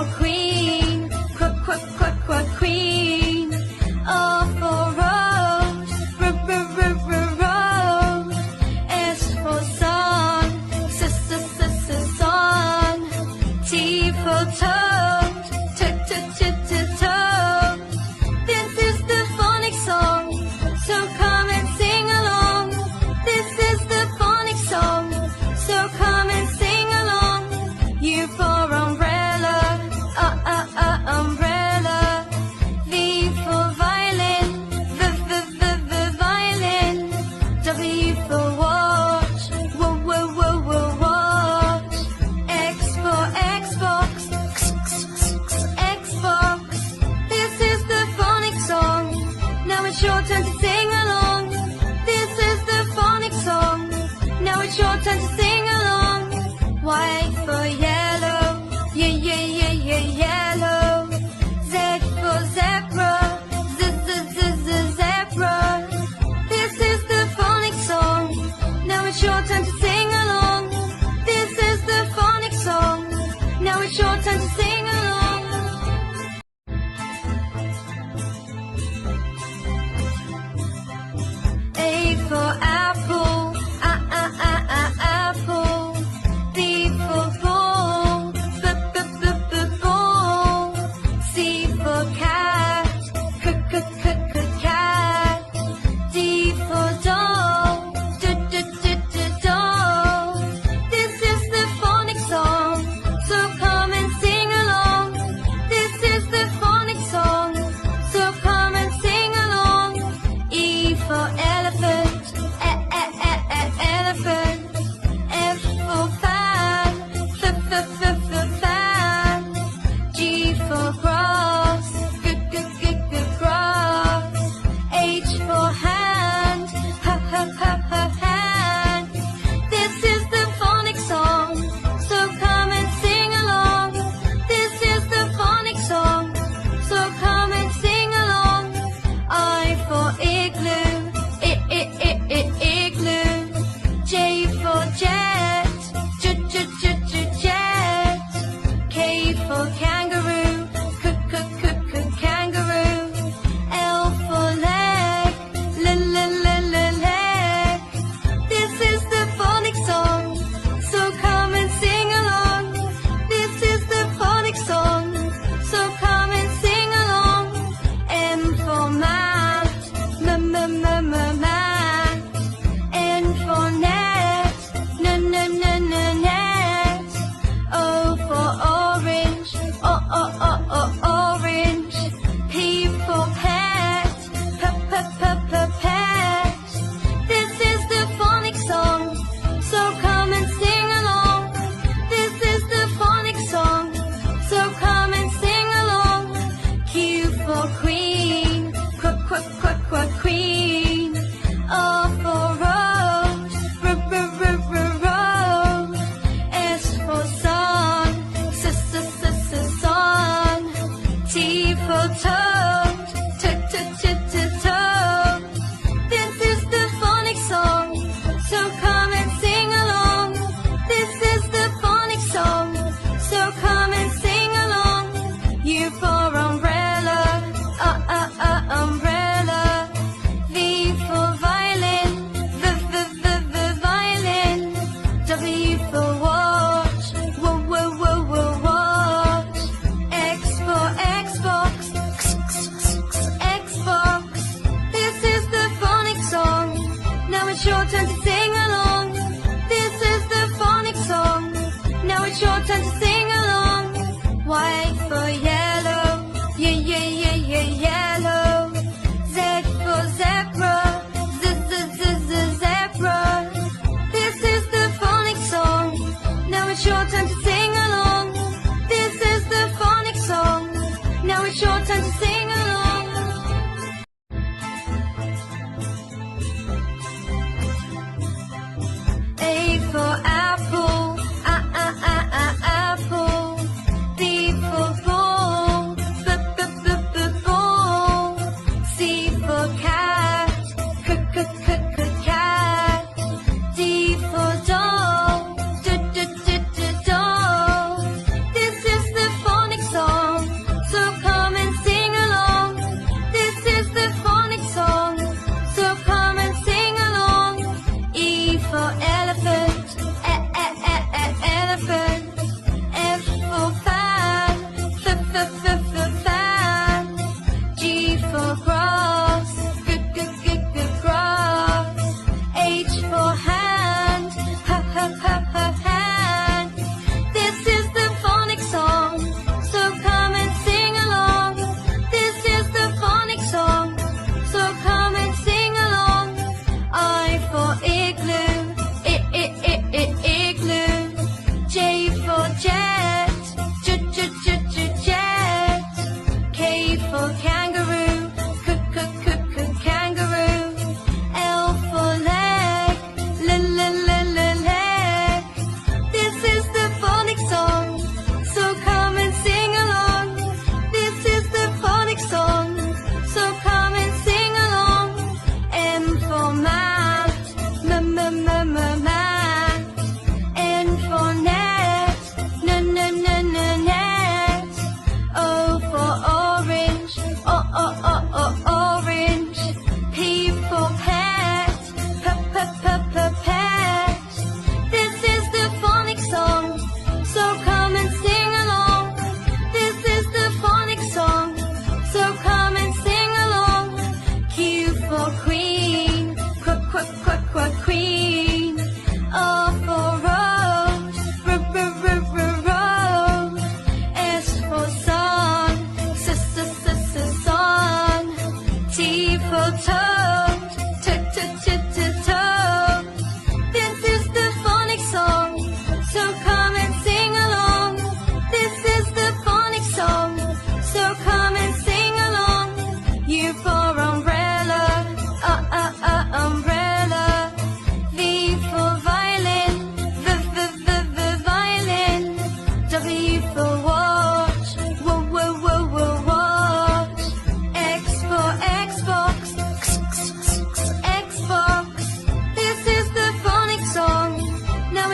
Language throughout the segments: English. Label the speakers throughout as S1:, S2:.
S1: for queen, quack, quack, quack, quack, queen. O for rose, rose. S for song, song. T for toad, toad. This is the phonics song, so come and sing along. This is the phonics song, so come and sing along. U for umbrella, umbrella. V for violin, violin. W for watch, watch. X for Xbox, Xbox. This is the phonics song, now it's your turn to sing along. This is the phonics song, now it's your turn to sing along. Y for yellow, yellow. Z for zebra, zebra. This is the phonics song, now it's your turn to sing along. This is the phonics song, now it's your turn to sing along. A for apple, apple. B for ball,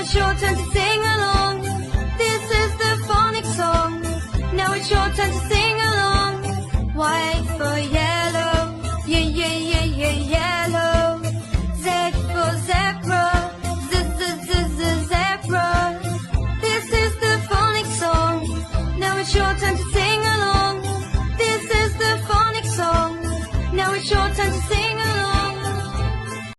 S1: it's your turn to sing along. This is the phonics song. Now it's your turn to sing along. Why